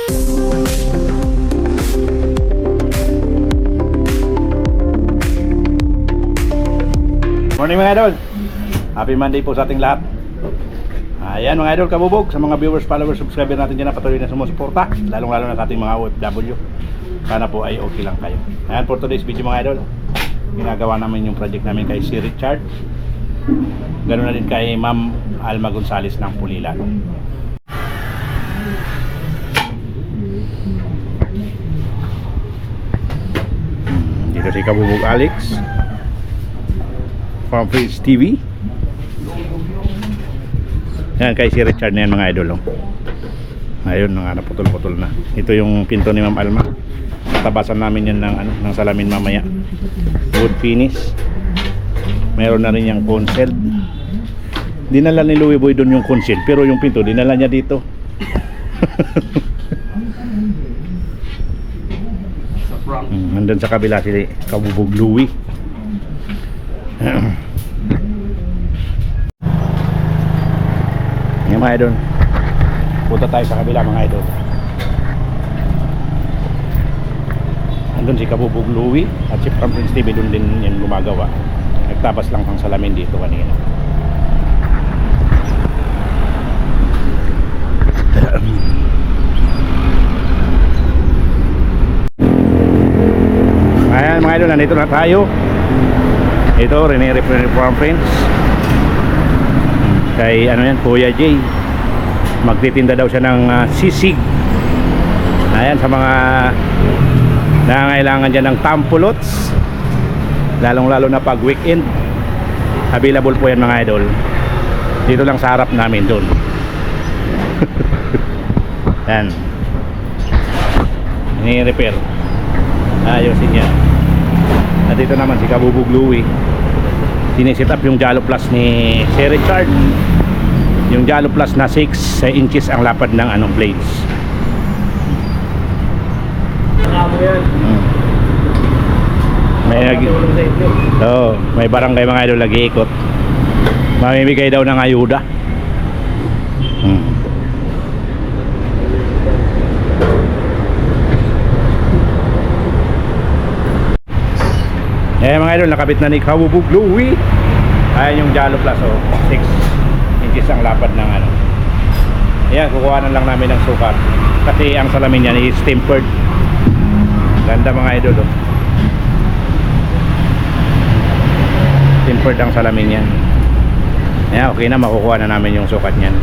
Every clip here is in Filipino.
Morning mga idol. Happy Monday po sa ating lahat. Ayan mga idol, kabubog sa mga viewers, followers, subscriber natin dyan na patuloy na sumusuporta, lalong lalo na sa ating mga OFW. Sana po ay okay lang kayo. Ayan, for today's video mga idol, ginagawa namin yung project namin kay si Richard. Ganoon na din kay Ma'am Alma Gonzales ng Pulilan. Dito si Kabubog Alex, Farm Friends TV. Yan kay si Richard na yan mga idol. Ayun, naputol-putol na. Ito yung pinto ni Ma'am Alma. Tabasan namin yan ng salamin mamaya. Wood finish. Meron na rin yung console. Dinala ni Louie Boy doon yung console, pero yung pinto dinala niya dito. Nandun sa kabila si Kabubog Louie. Yan mga idol, punta tayo sa kabila mga idol. Andun si Kabubog Louie at si Farm Friends TV, doon din yan gumagawa. Nagtabas lang pang salamin dito kanina. Ayan mga idol, nandito na tayo. Ito, Rene Farm Friends. Kay ano yan, Kuya Jay. Magtitinda daw siya ng sisig. Ayan, sa mga nangangailangan dyan ng tampulots, lalong lalo na pag weekend, available po yan mga idol. Dito lang sa harap namin doon. Yan, ini-repair, ayusin yan. At dito naman si Kabubog Louie, sinisit up yung Jalo Plus ni Sir Richard. Yung Jalo Plus na 6 inches ang lapad ng blades. May barangay mga idol nag-iikot. Mamimigay daw ng ayuda. Mga idol, nakabit na ni Kabubog Louie. Ayan yung Jalo Plus, 6 inches ang lapad ng Ayan, kukuha na lang namin ng sukat kasi ang salamin niya is tempered. Ganda mga idol, tempered ang salamin niya. Ayan, okay na, makukuha na namin yung sukat niyan.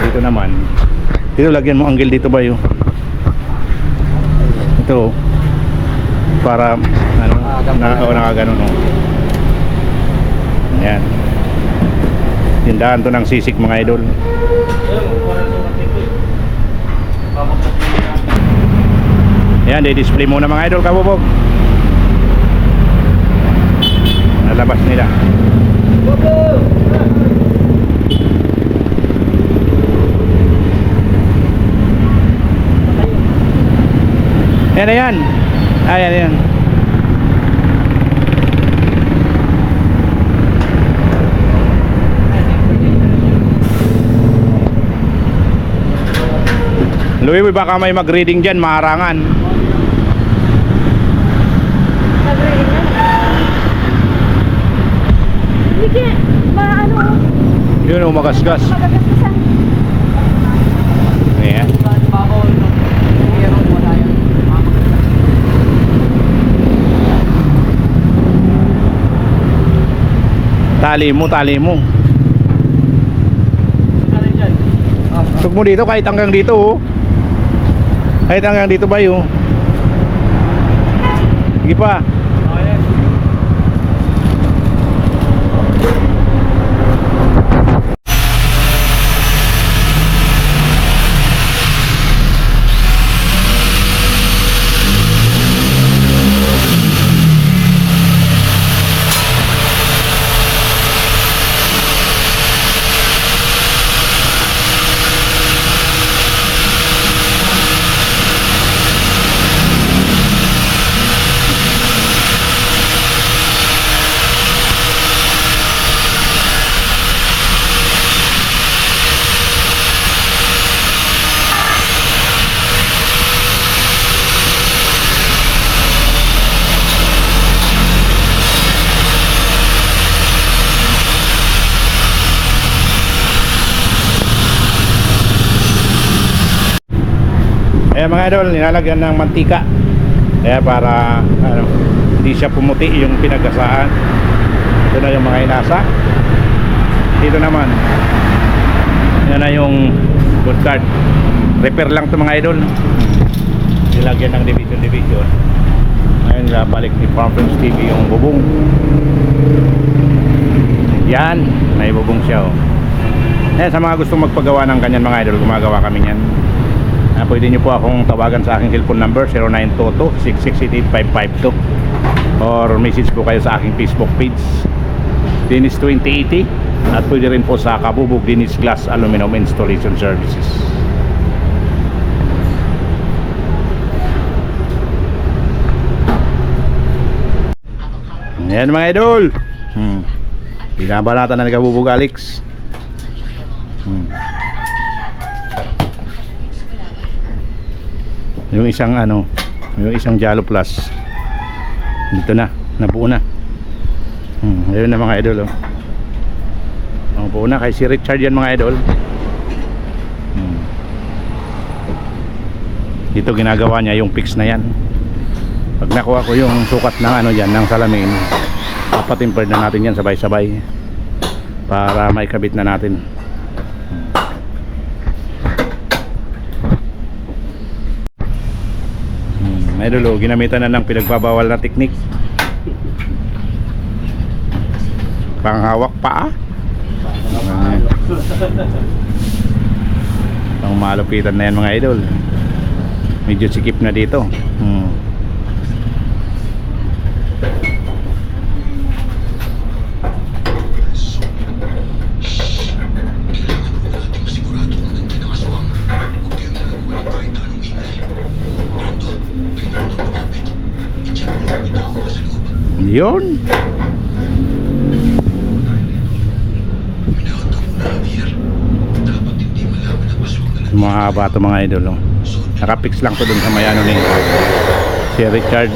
Dito naman, dito lagyan mo angle dito ba yun? Ito para nakaganon. Ayan, tindahan to ng sisig mga idol. Ayan, di-display muna mga idol, Kabubog. Nalabas nila. Ayan, ayan. Ayan, ayan. Louie, baka may mag-reading dyan, maharangan. Mag-reading na? Hindi Yun, magasgas. Magagasgasan. Ayan. Tali mo. Tug mo dito kahit hanggang dito, Kahit hanggang dito ba yun? Sige pa. Kaya mga idol, nilalagyan ng mantika. Kaya para ano, hindi siya pumuti yung pinagkasaan. Ito na yung mga inasa. Dito naman, yan na yung good card. Repair lang to mga idol. Nilagyan ng division. Ngayon balik ni Farm Friends TV yung bubong. Yan, may bubong siya oh. Ayan, sa mga gustong magpagawa ng kanyan mga idol, gumagawa kami yan. Pwede nyo po akong tawagan sa aking cellphone number 0922-668-552 or message po kayo sa aking Facebook page Dennis 2080 at pwede rin po sa Kabubog Dennis Glass Aluminum Installation Services. Ayan mga idol, binabalatan na ni Kabubog Alex. Yung isang ano, yung isang Jalo Plus dito na, nabuo na. Ayun na mga idol oh. Nabuo na kay si Richard yan mga idol. Dito ginagawa niya yung fix na yan. Pag nakuha ko yung sukat ng ano dyan, ng salamin, papatimper na natin yan sabay-sabay para maikabit na natin. Idol, ginamitan na ng pinagbabawal na teknik. Panghawak pa pang malupitan na yan mga idol. Medyo sikip na dito. Yun. Mahaba ito mga idol oh. Nakapix lang to dun sa may ano ni si Richard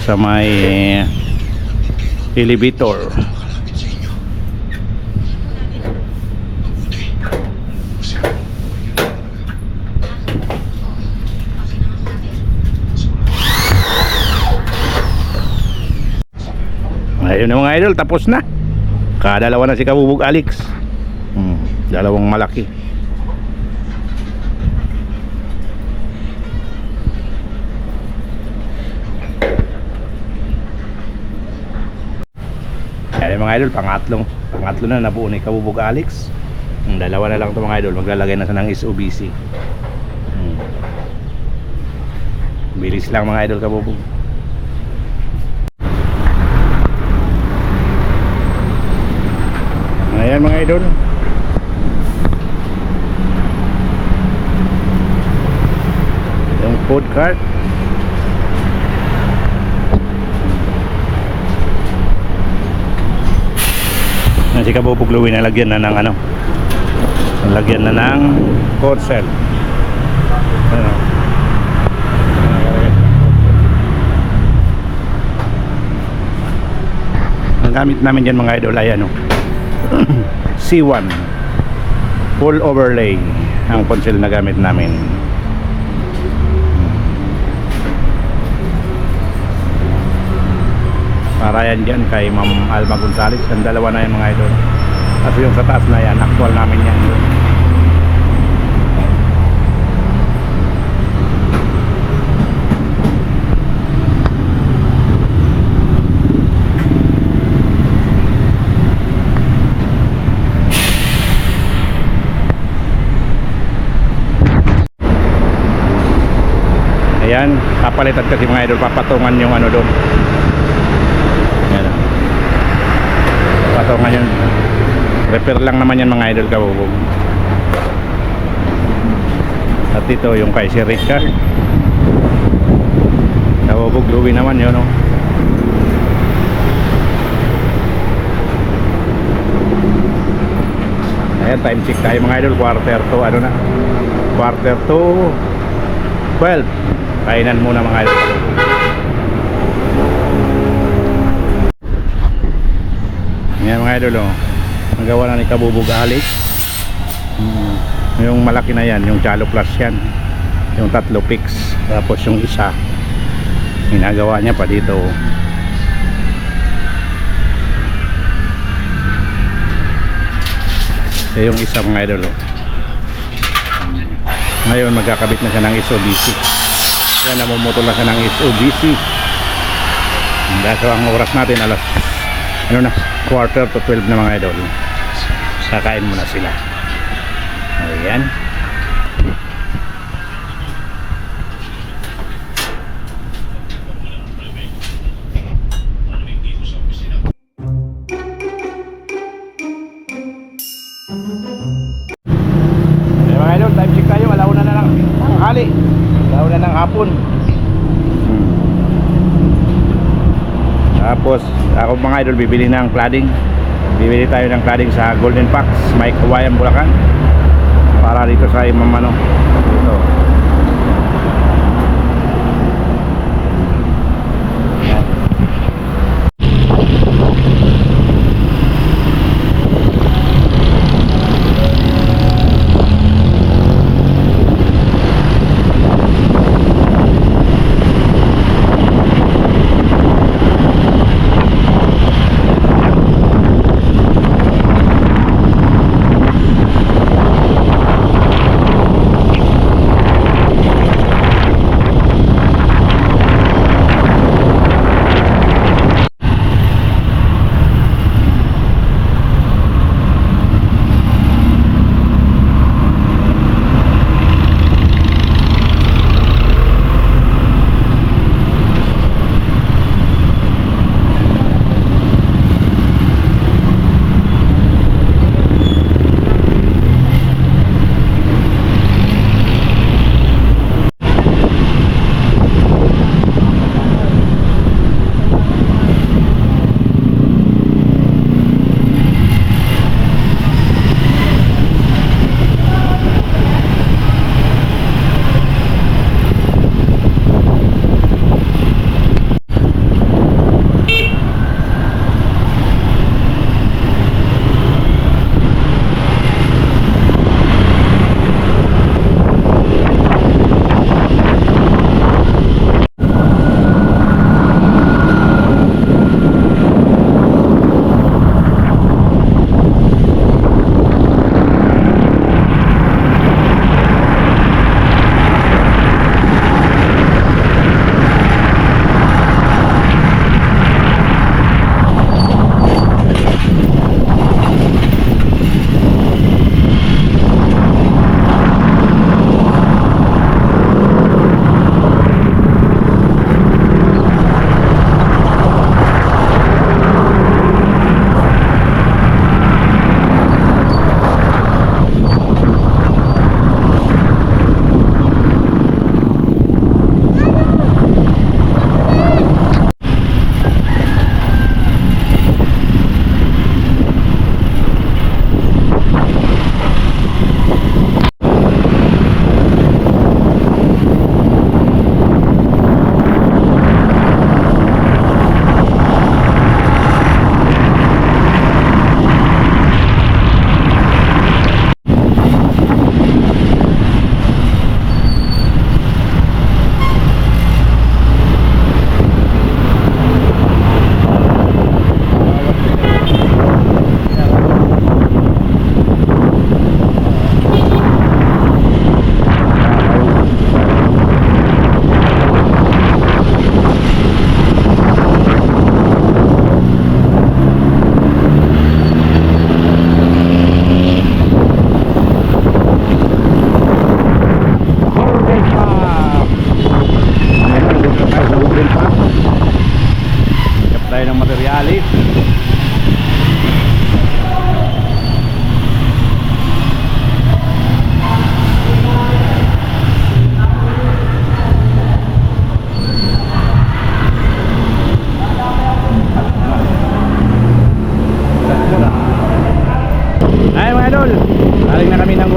sa may elevator. Ayun na mga idol, tapos na. Kadalawa na si Kabubog Alex. Dalawang malaki. Ayun mga idol, pangatlo na nabuo ni Kabubog Alex. Dalawa na lang ito mga idol, maglalagay na sa ng SOBC. Bilis lang mga idol Kabubog. Ayan mga idol, yung food cart. Si Kabubog Louie nalagyan na ng ano, nalagyan na ng console. Ano? Ang gamit namin dyan mga idol ay ano, C1 full overlay ang console na gamit namin. Para yan dyan kay Ma'am Alma Gonzales. Ang dalawa na yan mga idol. At yung sa taas na yan, actual namin yan. Ayan, papalitan kasi mga idol, papatungan yung ano doon. Ayan, papatungan yun. Repair lang naman yan mga idol Kabubog. At ito yung kay si Richard. Kabubog Louie naman yun no? Ayan, time check tayo mga idol, quarter to ano na, quarter to 12. Kainan muna mga idol. Yan mga idol oh. Nagawa na ni Kabubog Alex. Yung malaki na yan, yung Jalo Plus yan. Yung tatlo fix. Tapos yung isa, ginagawa niya pa dito. Yung isa mga idol. Ngayon magkakabit na siya ng SODC. Yan, namumutol na siya ng SODC. Dahil ang oras natin alas quarter to 12 na mga idol. Kakain muna sila. Ayan. Mga idol, time check tayo. Alauna na lang tanghali. Alauna ng hapon. Tapos ako mga idol bibili ng cladding. Bibili tayo ng cladding sa Golden Pax, may Kawayan, Bulacan. Para dito sa Mamano. Dito. Yan.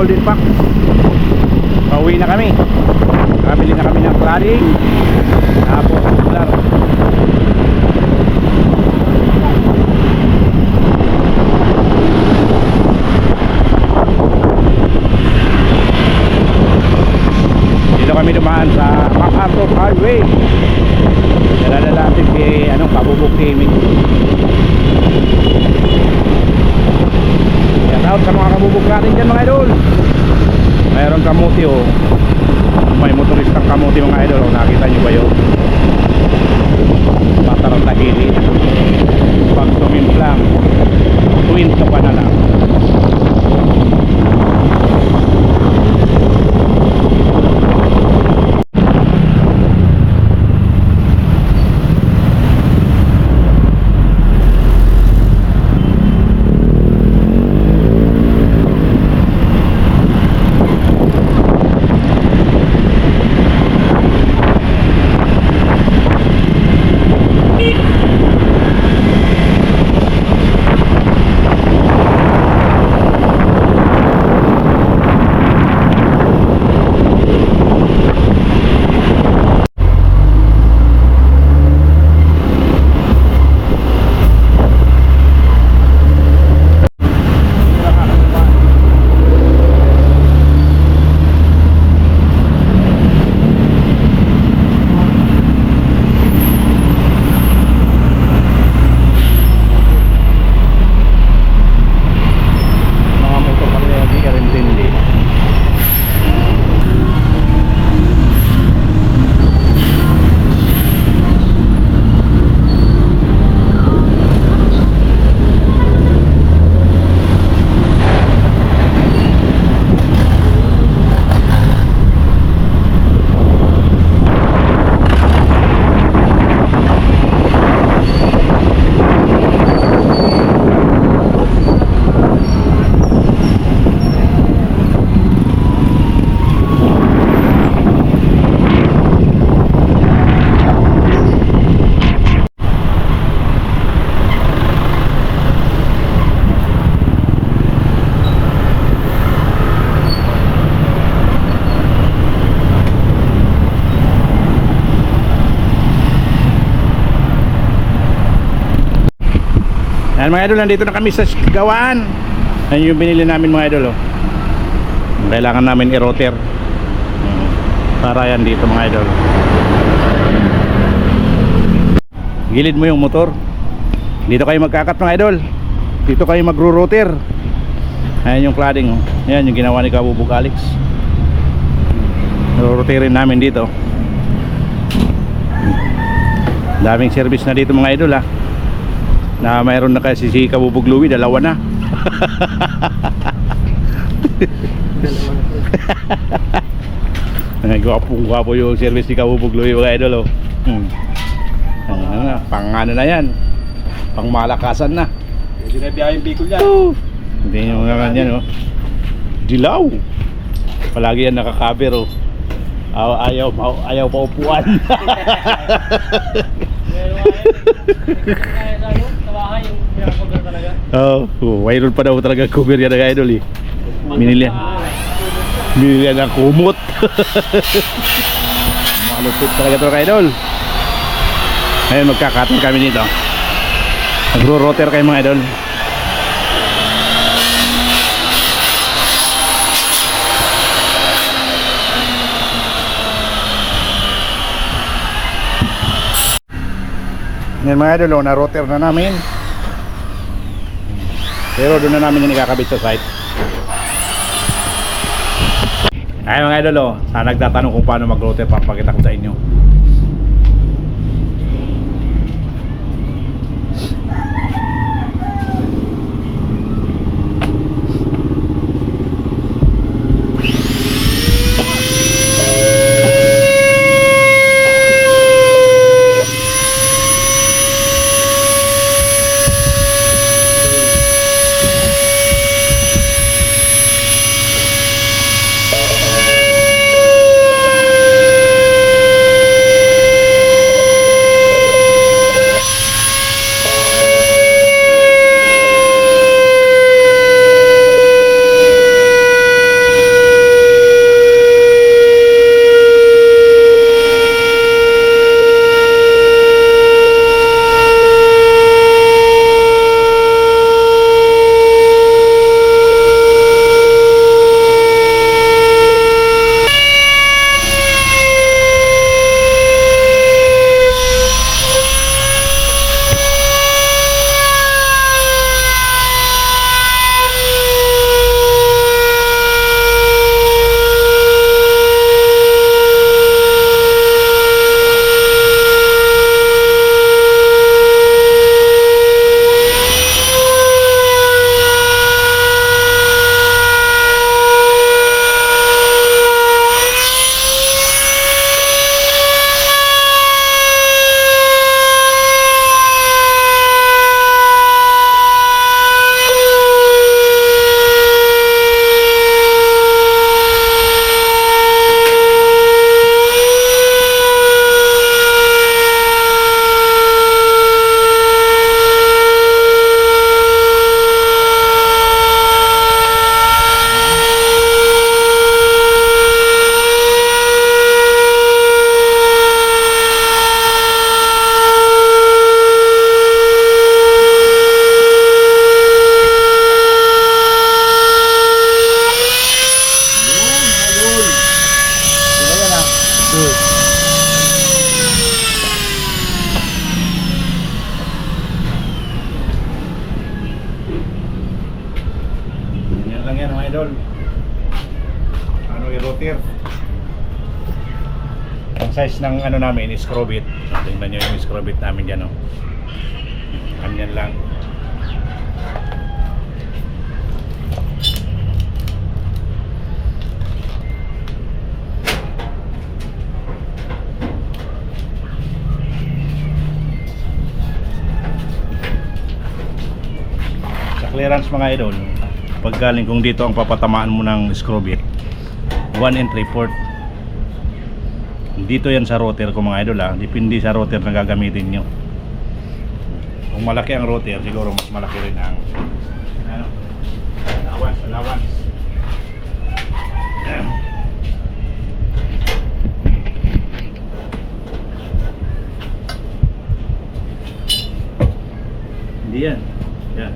Golden Pack. Pauwi na kami. Kabili na kami ng cladding. Tapos tubular. dumaan sa MacArthur Highway. Kilala natin si Kabubog Gaming. Shout out sa mga kabubog natin dyan mga idol. Mayroon kamuti oh. May motoristang kamuti mga idol oh. Nakita nyo ba yun? Patarang tahili. Pag tumimplang, tuwinto ka na lang. Ayan mga idol, nandito na kami sa Gawaan. Ayan yung binili namin mga idol oh. Kailangan namin i-rotor para yan dito mga idol. Gilid mo yung motor. Dito kayo magkakat mga idol. Dito kayo magro-rotor. Ayan yung cladding oh. Ayan yung ginawa ni Kabubog Alex. Ro-roterin namin dito. Daming service na dito mga idol ah. Na mayroon na kasi si Kabubog Louie, dalawa na. Gwapo yung service ni Kabubog Louie mga idol oh. Pang ano na yan, pang malakasan na. Hindi na biyayang Bicol yan. Hindi nyo nga yan oh. Dilaw. Palagi yan nakakaber oh. Ayaw pa upuan. Mayroon pa daw talaga cover yan ng idol eh. Binili yan ng kumot. Malupit talaga ito ng idol. Ngayon magkakatong kami dito. Nagro-rotor kayo mga idol. Ngayon mga idol, na-rotor na namin. Pero doon na namin yung ikakabit sa site. Ay mga idol, nagtatanong kung paano mag-rotor, papakita ko sa inyo. yung router. Ang size ng ano namin is screw bit. Tingnan nyo yung screw bit namin dyan, oh. Ganyan lang. Sa clearance mga idol, pag galing kung dito ang papatamaan mo ng screw bit, 1 3/4. Dito yan sa router ko mga idol, ha. Depende sa router na gagamitin nyo. Kung malaki ang router, siguro mas malaki rin ang ano, allowance. Hindi yan. Yan.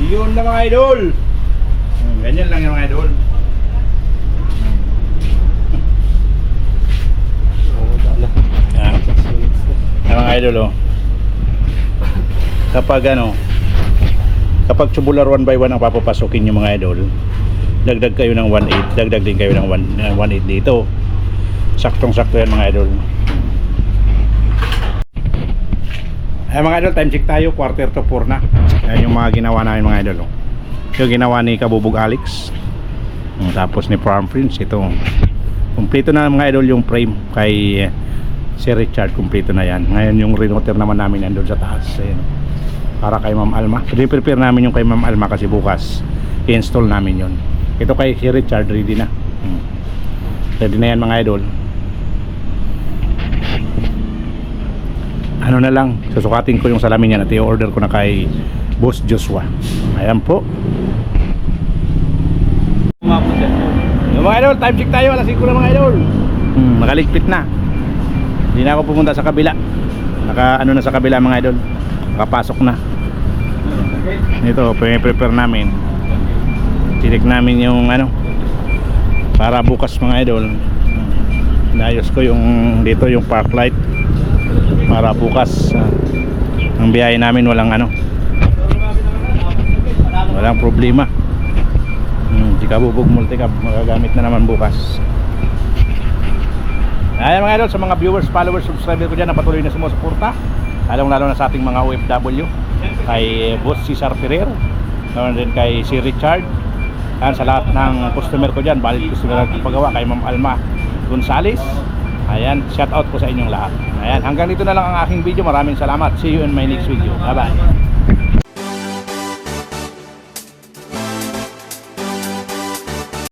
Yun na mga idol. Ganyan lang yung mga idol. Yan mga idol, oh. Kapag ano, kapag tubular 1 by 1 ang papapasokin yung mga idol, dagdag kayo ng 1/8, dagdag din kayo ng 1/8 dito. Saktong sakto yan mga idol. Ay mga idol, time check tayo, 3:45 na. Ayan yung mga ginawa namin mga idol, oh. Yung ginawa ni Kabubog Alex, tapos ni Farm Prince, ito kumpleto na mga idol yung frame kay Sir Richard, kumpleto na yan. Ngayon yung renoter naman namin nandun sa taas. Ayan, para kay Ma'am Alma. Prepare namin yung kay Ma'am Alma kasi bukas i-install namin yun. Ito kay Sir Richard, ready na. Ready na yan mga idol. Ano na lang, susukatin ko yung salamin yan at i-order ko na kay Boss Joshua. Ayan po. Yung mga idol, time check tayo, alas 5 na mga idol. Nakaligpit na. Hindi na ako pumunta sa kabila. Ano na sa kabila mga idol. Nakapasok na. Ito, prepare namin. Tinik namin yung ano, para bukas mga idol Inayos ko yung dito yung park light para bukas ang biyahe namin walang walang problema. Di Kabubog Multicab magagamit na naman bukas. Ayan mga idol, sa mga viewers, followers, subscriber ko dyan na patuloy na sumusuporta, lalong lalo na sa ating mga OFW, kay Boss Cesar Ferrer, naman din kay si Richard, yan, sa lahat ng customer ko dyan, valid customer ng paggawa, kay Ma'am Alma Gonzales. Ayan, shout out po sa inyong lahat. Ayan, hanggang dito na lang ang aking video. Maraming salamat. See you in my next video. Bye bye.